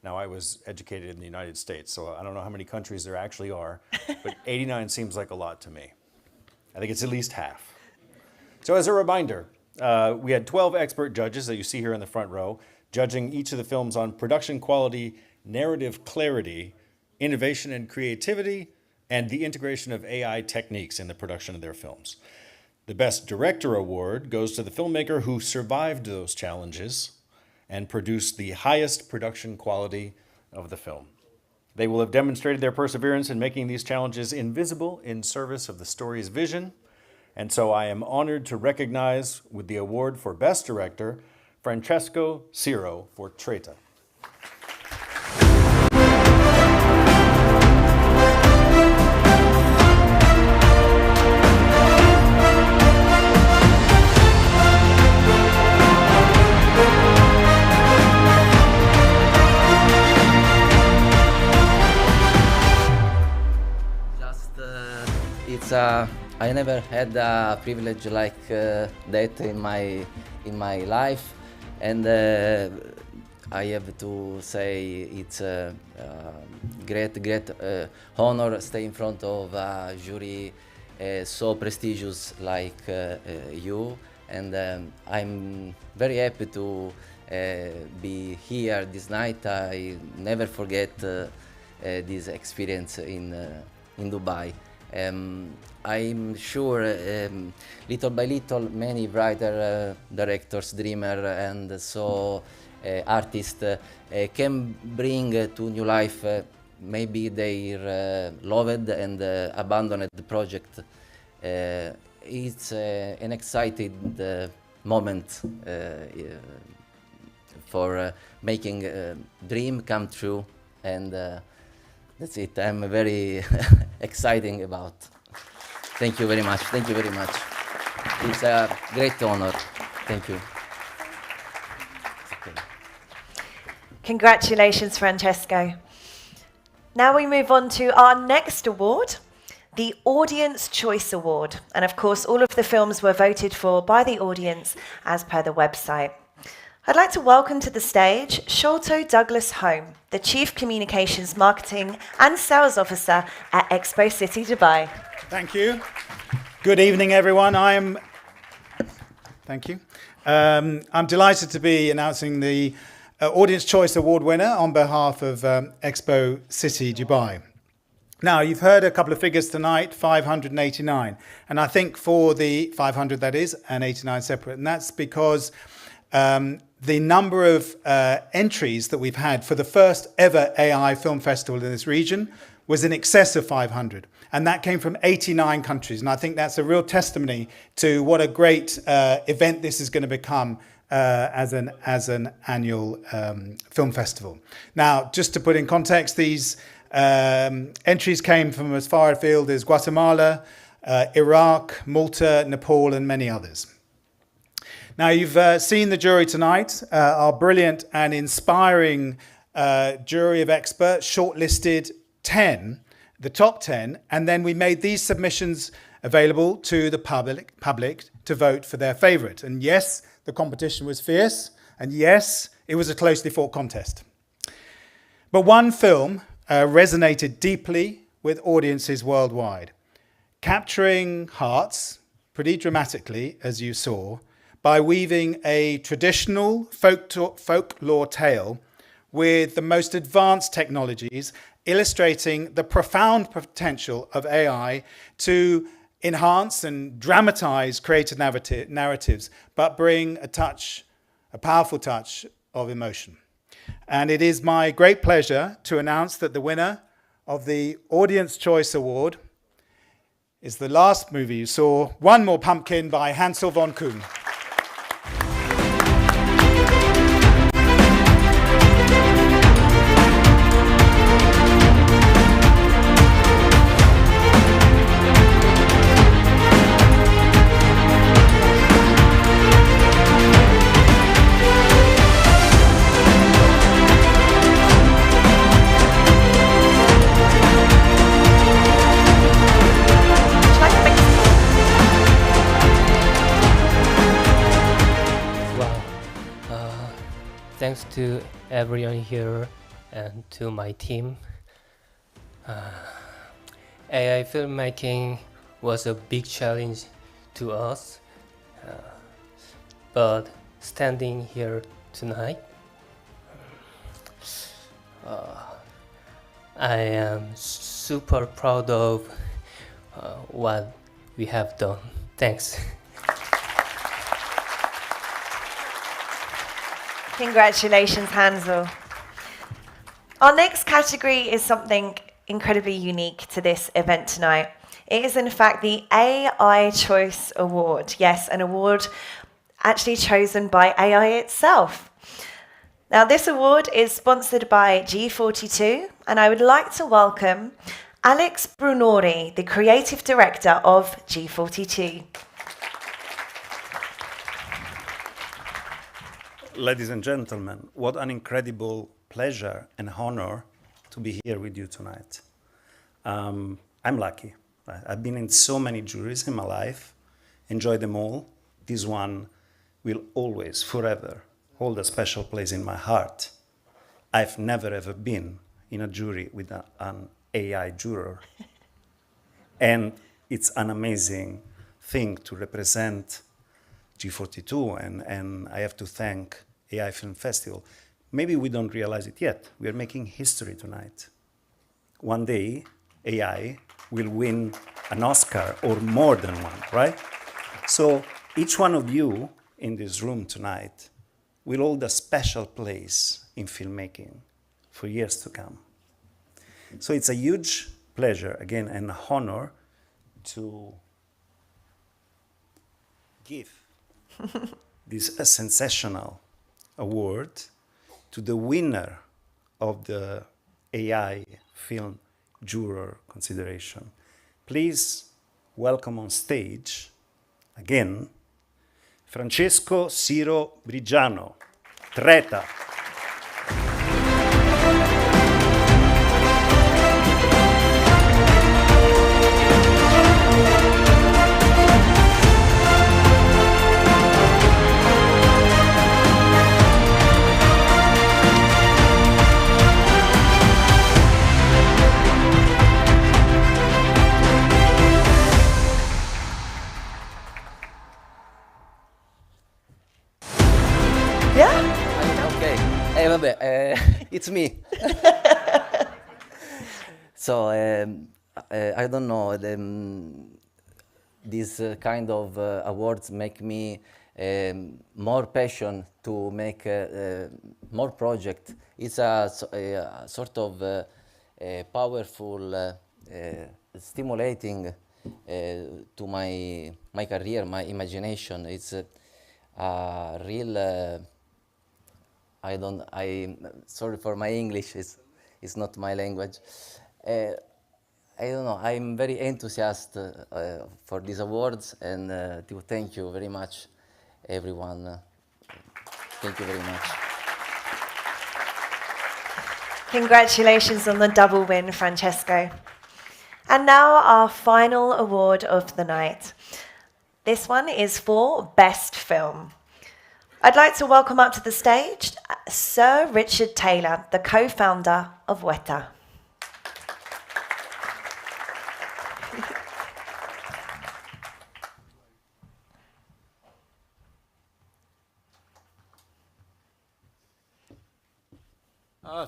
Now, I was educated in the United States, so I don't know how many countries there actually are, but 89 seems like a lot to me. I think it's at least half. So as a reminder, we had 12 expert judges that you see here in the front row, judging each of the films on production quality, narrative clarity, innovation and creativity, and the integration of AI techniques in the production of their films. The Best Director Award goes to the filmmaker who survived those challenges and produced the highest production quality of the film. They will have demonstrated their perseverance in making these challenges invisible in service of the story's vision. And so I am honored to recognize with the award for Best Director, Francesco Ciro for Treta. I never had a privilege like that in my life, and I have to say it's great honor stay in front of a jury so prestigious like you, and I'm very happy to be here this night. I never forget this experience in Dubai. I'm sure little by little many writer, directors, dreamer, and so artists can bring to new life maybe their loved and abandoned project. It's an exciting moment for making a dream come true, and that's it. I'm very exciting about. Thank you very much. Thank you very much. It's a great honor. Thank you. Congratulations, Francesco. Now we move on to our next award, the Audience Choice Award. And of course, all of the films were voted for by the audience as per the website. I'd like to welcome to the stage Sholto Douglas Home, the Chief Communications, Marketing and Sales Officer at Expo City Dubai. Thank you. Good evening, everyone. Thank you. I'm delighted to be announcing the Audience Choice Award winner on behalf of Expo City Dubai. Now, you've heard a couple of figures tonight, 589. And I think for the 500, that is, and 89 separate. And that's because the number of entries that we've had for the first ever AI film festival in this region was in excess of 500. And that came from 89 countries. And I think that's a real testimony to what a great event this is going to become as an annual film festival. Now, just to put in context, these entries came from as far afield as Guatemala, Iraq, Malta, Nepal, and many others. Now, you've seen the jury tonight, our brilliant and inspiring jury of experts shortlisted 10, the top 10, and then we made these submissions available to the public to vote for their favorite. And yes, the competition was fierce, and yes, it was a closely fought contest. But one film resonated deeply with audiences worldwide, capturing hearts pretty dramatically, as you saw, by weaving a traditional folklore tale with the most advanced technologies, illustrating the profound potential of AI to enhance and dramatize creative narratives, but bring a powerful touch of emotion. And it is my great pleasure to announce that the winner of the Audience Choice Award is the last movie you saw, One More Pumpkin by Hansel von Kuhn. Thanks to everyone here and to my team. AI filmmaking was a big challenge to us, but standing here tonight, I am super proud of what we have done. Thanks. Congratulations, Hansel. Our next category is something incredibly unique to this event tonight. It is in fact the AI Choice Award. Yes, an award actually chosen by AI itself. Now, this award is sponsored by G42, and I would like to welcome Alex Brunori, the creative director of G42. Ladies and gentlemen, what an incredible pleasure and honor to be here with you tonight. I'm lucky. I've been in so many juries in my life, enjoyed them all. This one will always, forever, hold a special place in my heart. I've never ever been in a jury with an AI juror. And it's an amazing thing to represent G42, and I have to thank AI Film Festival. Maybe we don't realize it yet. We are making history tonight. One day, AI will win an Oscar or more than one, right? So each one of you in this room tonight will hold a special place in filmmaking for years to come. So it's a huge pleasure, again, and an honor to give this sensational award to the winner of the AI Film Juror Consideration. Please welcome on stage, again, Francesco Ciro Brigiano, Treta. Okay. Hey, vabbè, it's me. So, I don't know, these kind of awards make me more passion to make more project. It's a sort of powerful, stimulating to my career, my imagination. It's a real. Sorry for my English, it's not my language. I don't know, I'm very enthusiastic for these awards, and to thank you very much, everyone. Thank you very much. Congratulations on the double win, Francesco. And now our final award of the night. This one is for Best Film. I'd like to welcome up to the stage Sir Richard Taylor, the co-founder of Weta.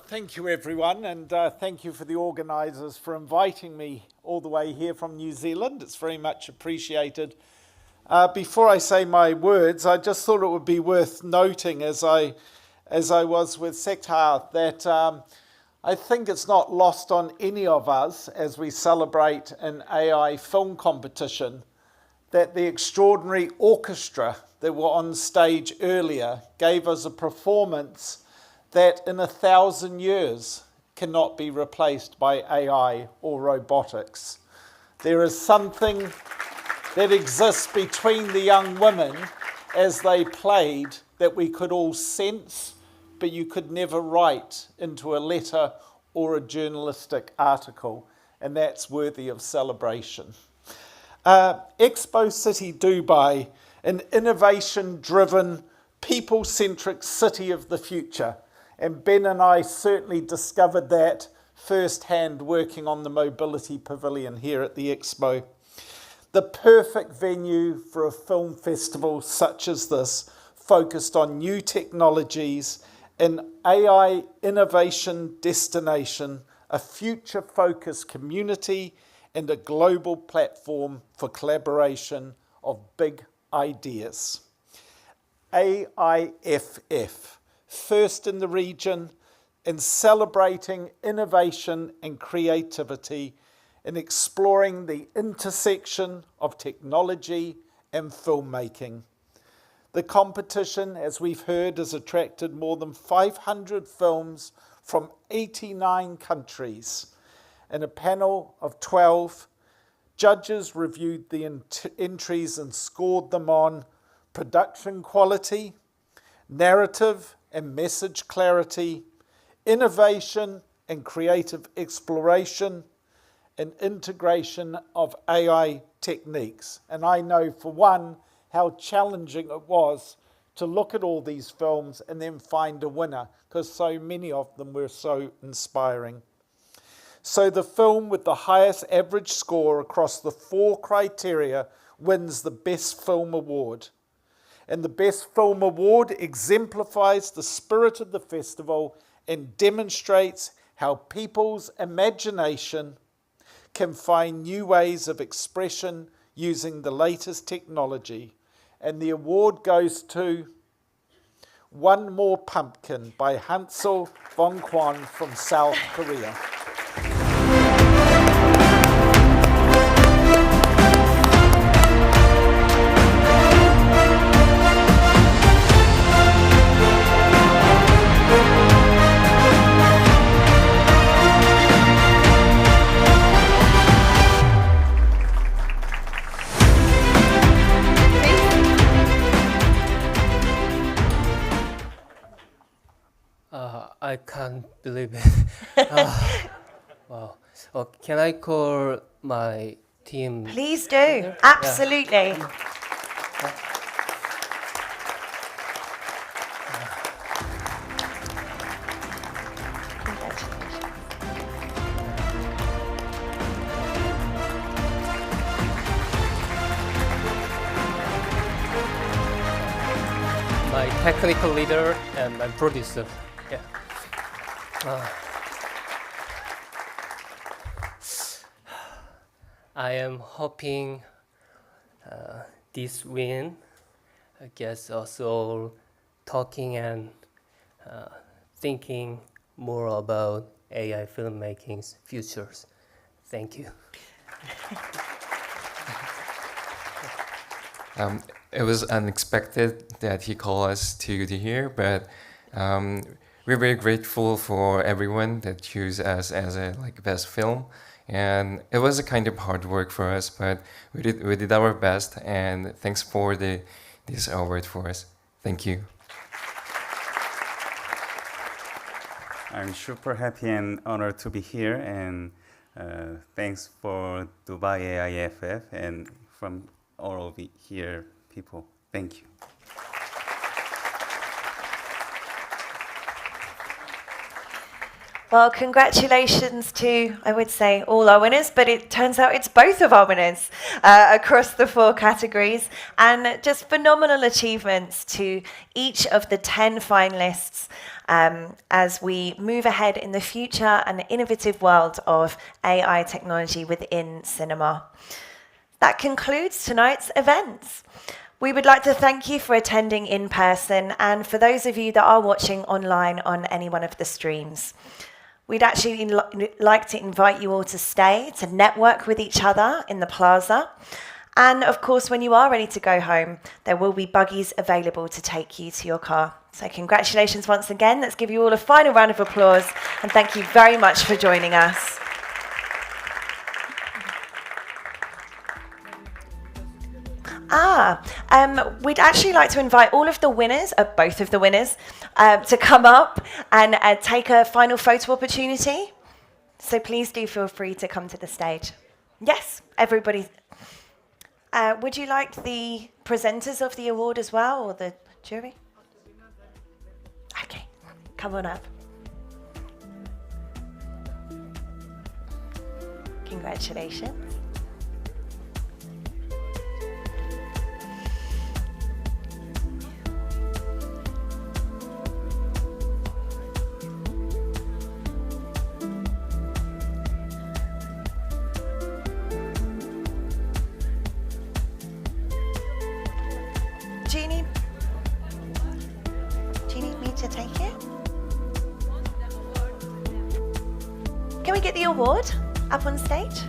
Thank you, everyone, and thank you for the organisers for inviting me all the way here from New Zealand. It's very much appreciated. Before I say my words, I just thought it would be worth noting, as I was with Sektar, that I think it's not lost on any of us as we celebrate an AI film competition that the extraordinary orchestra that were on stage earlier gave us a performance that in 1,000 years cannot be replaced by AI or robotics. There is something that exists between the young women as they played that we could all sense, but you could never write into a letter or a journalistic article, and that's worthy of celebration. Expo City Dubai, an innovation-driven, people-centric city of the future, and Ben and I certainly discovered that firsthand working on the Mobility Pavilion here at the Expo. The perfect venue for a film festival such as this, focused on new technologies, an AI innovation destination, a future-focused community, and a global platform for collaboration of big ideas. AIFF, first in the region in celebrating innovation and creativity, in exploring the intersection of technology and filmmaking. The competition, as we've heard, has attracted more than 500 films from 89 countries. In a panel of 12, judges reviewed the entries and scored them on production quality, narrative and message clarity, innovation and creative exploration, and integration of AI techniques. And I know, for one, how challenging it was to look at all these films and then find a winner, because so many of them were so inspiring. So the film with the highest average score across the 4 criteria wins the Best Film Award. And the Best Film Award exemplifies the spirit of the festival and demonstrates how people's imagination can find new ways of expression using the latest technology. And the award goes to One More Pumpkin by Hansel Von Kwon from South Korea. I can't believe it. Wow. Oh, can I call my team? Please do. Absolutely. My technical leader and my producer. Yeah. I am hoping this win gets us all talking and thinking more about AI filmmaking's futures. Thank you. It was unexpected that he called us to here, but we're very grateful for everyone that chose us as a best film. And it was a kind of hard work for us, but we did our best. And thanks for this award for us. Thank you. I'm super happy and honored to be here, and thanks for Dubai AIFF and from all of here people. Thank you. Well, congratulations to, I would say, all our winners, but it turns out it's both of our winners across the 4 categories, and just phenomenal achievements to each of the 10 finalists as we move ahead in the future and the innovative world of AI technology within cinema. That concludes tonight's events. We would like to thank you for attending in person and for those of you that are watching online on any one of the streams. We'd actually like to invite you all to stay, to network with each other in the plaza. And of course, when you are ready to go home, there will be buggies available to take you to your car. So congratulations once again. Let's give you all a final round of applause and thank you very much for joining us. We'd actually like to invite all of the winners, both of the winners, to come up and take a final photo opportunity. So please do feel free to come to the stage. Yes, everybody. Would you like the presenters of the award as well, or the jury? Okay, come on up. Congratulations. Do you need me to take it? Can we get the award up on stage?